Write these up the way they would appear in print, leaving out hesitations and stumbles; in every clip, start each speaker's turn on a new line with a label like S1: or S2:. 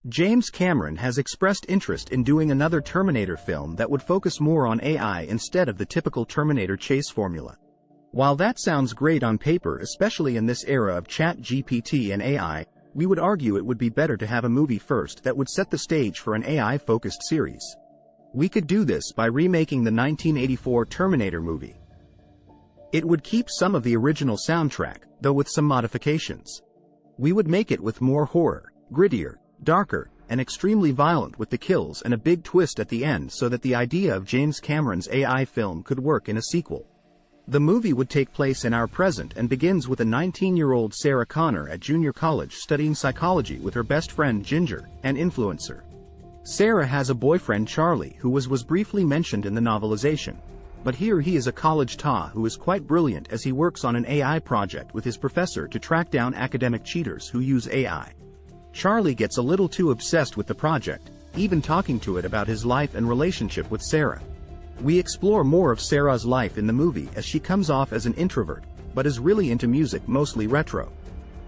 S1: James Cameron has expressed interest in doing another Terminator film that would focus more on AI instead of the typical Terminator chase formula. While that sounds great on paper, especially in this era of ChatGPT and AI, we would argue it would be better to have a movie first that would set the stage for an AI-focused series. We could do this by remaking the 1984 Terminator movie. It would keep some of the original soundtrack, though with some modifications. We would make it with more horror, grittier, darker, and extremely violent with the kills and a big twist at the end so that the idea of James Cameron's AI film could work in a sequel. The movie would take place in our present and begins with a 19-year-old Sarah Connor at junior college studying psychology with her best friend Ginger, an influencer. Sarah has a boyfriend Charlie who was briefly mentioned in the novelization, but here he is a college TA who is quite brilliant as he works on an AI project with his professor to track down academic cheaters who use AI. Charlie gets a little too obsessed with the project, even talking to it about his life and relationship with Sarah. We explore more of Sarah's life in the movie as she comes off as an introvert, but is really into music, mostly retro.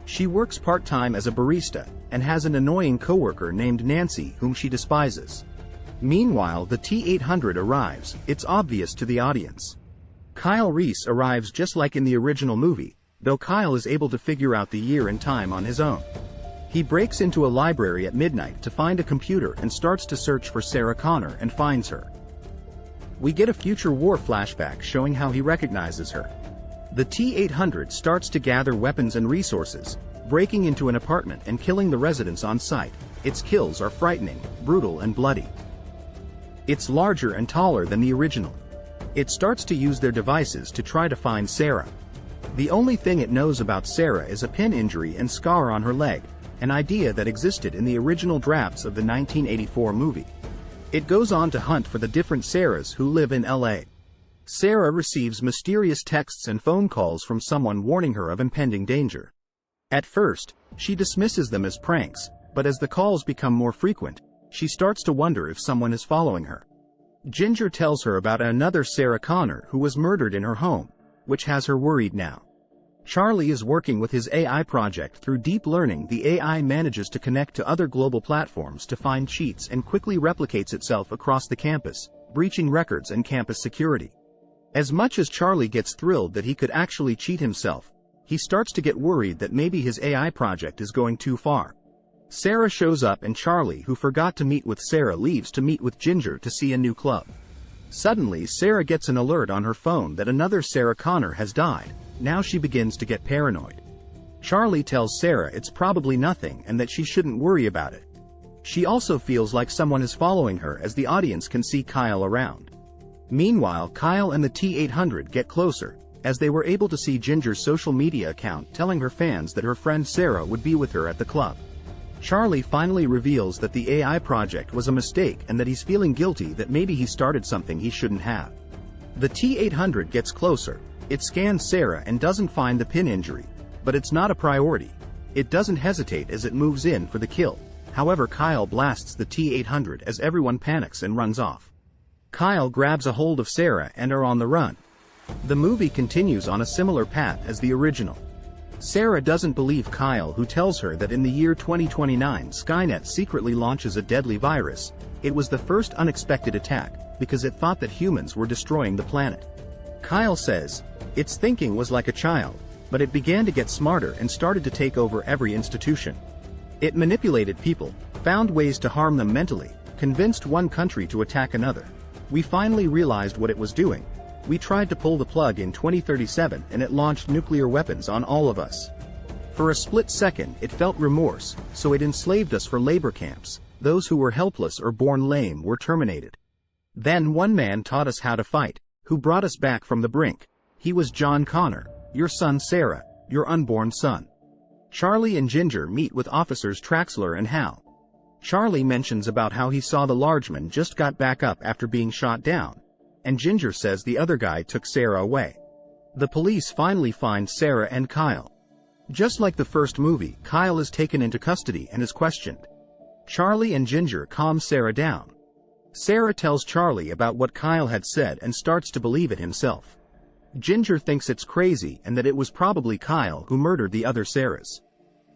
S1: She works part-time as a barista, and has an annoying coworker named Nancy whom she despises. Meanwhile, the T-800 arrives. It's obvious to the audience. Kyle Reese arrives just like in the original movie, though Kyle is able to figure out the year and time on his own. He breaks into a library at midnight to find a computer and starts to search for Sarah Connor and finds her. We get a future war flashback showing how he recognizes her. The T-800 starts to gather weapons and resources, breaking into an apartment and killing the residents on site. Its kills are frightening, brutal and bloody. It's larger and taller than the original. It starts to use their devices to try to find Sarah. The only thing it knows about Sarah is a pin injury and scar on her leg, an idea that existed in the original drafts of the 1984 movie. It goes on to hunt for the different Sarahs who live in LA. Sarah receives mysterious texts and phone calls from someone warning her of impending danger. At first, she dismisses them as pranks, but as the calls become more frequent, she starts to wonder if someone is following her. Ginger tells her about another Sarah Connor who was murdered in her home, which has her worried now. Charlie is working with his AI project. Through deep learning, the AI manages to connect to other global platforms to find cheats and quickly replicates itself across the campus, breaching records and campus security. As much as Charlie gets thrilled that he could actually cheat himself, he starts to get worried that maybe his AI project is going too far. Sarah shows up and Charlie, who forgot to meet with Sarah, leaves to meet with Ginger to see a new club. Suddenly, Sarah gets an alert on her phone that another Sarah Connor has died. Now she begins to get paranoid. Charlie tells Sarah it's probably nothing and that she shouldn't worry about it. She also feels like someone is following her as the audience can see Kyle around. Meanwhile, Kyle and the T-800 get closer, as they were able to see Ginger's social media account telling her fans that her friend Sarah would be with her at the club. Charlie finally reveals that the AI project was a mistake and that he's feeling guilty that maybe he started something he shouldn't have. The T-800 gets closer. It scans Sarah and doesn't find the pin injury, but it's not a priority. It doesn't hesitate as it moves in for the kill. However, Kyle blasts the T-800 as everyone panics and runs off. Kyle grabs a hold of Sarah and are on the run. The movie continues on a similar path as the original. Sarah doesn't believe Kyle, who tells her that in the year 2029 Skynet secretly launches a deadly virus. It was the first unexpected attack, because it thought that humans were destroying the planet. Kyle says, its thinking was like a child, but it began to get smarter and started to take over every institution. It manipulated people, found ways to harm them mentally, convinced one country to attack another. We finally realized what it was doing. We tried to pull the plug in 2037 and it launched nuclear weapons on all of us. For a split second it felt remorse, so it enslaved us for labor camps. Those who were helpless or born lame were terminated. Then one man taught us how to fight, who brought us back from the brink. He was John Connor, your son Sarah, your unborn son. Charlie and Ginger meet with officers Traxler and Hal. Charlie mentions about how he saw the largeman just got back up after being shot down, and Ginger says the other guy took Sarah away. The police finally find Sarah and Kyle. Just like the first movie, Kyle is taken into custody and is questioned. Charlie and Ginger calm Sarah down. Sarah tells Charlie about what Kyle had said and starts to believe it himself. Ginger thinks it's crazy and that it was probably Kyle who murdered the other Sarahs.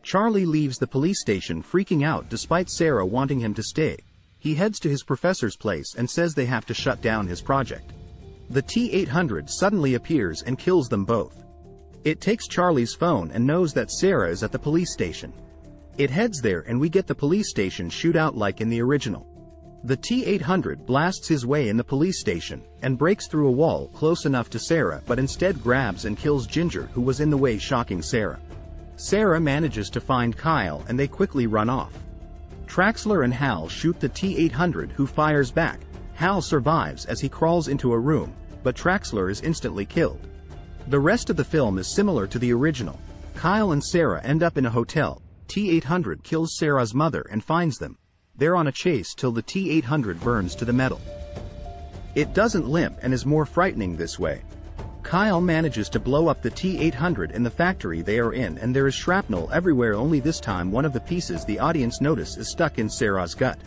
S1: Charlie leaves the police station freaking out despite Sarah wanting him to stay. He heads to his professor's place and says they have to shut down his project. The T-800 suddenly appears and kills them both. It takes Charlie's phone and knows that Sarah is at the police station. It heads there and we get the police station shootout like in the original. The T-800 blasts his way in the police station and breaks through a wall close enough to Sarah but instead grabs and kills Ginger, who was in the way, shocking Sarah. Sarah manages to find Kyle and they quickly run off. Traxler and Hal shoot the T-800, who fires back. Hal survives as he crawls into a room, but Traxler is instantly killed. The rest of the film is similar to the original. Kyle and Sarah end up in a hotel. T-800 kills Sarah's mother and finds them. They're on a chase till the T-800 burns to the metal. It doesn't limp and is more frightening this way. Kyle manages to blow up the T-800 in the factory they are in, and there is shrapnel everywhere, only this time one of the pieces the audience notice is stuck in Sarah's gut.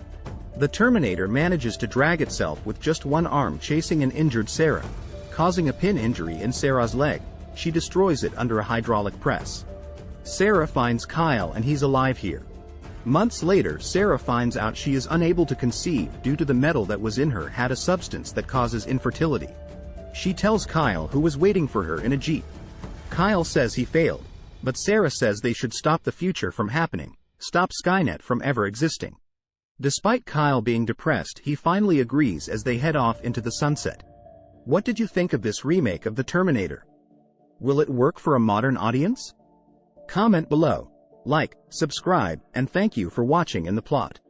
S1: The Terminator manages to drag itself with just one arm, chasing an injured Sarah, causing a pin injury in Sarah's leg. She destroys it under a hydraulic press. Sarah finds Kyle and he's alive here. Months later, Sarah finds out she is unable to conceive due to the metal that was in her had a substance that causes infertility. She tells Kyle, who was waiting for her in a Jeep. Kyle says he failed, but Sarah says they should stop the future from happening, stop Skynet from ever existing. Despite Kyle being depressed, he finally agrees as they head off into the sunset. What did you think of this remake of The Terminator? Will it work for a modern audience? Comment below, like, subscribe, and thank you for watching In the Plot.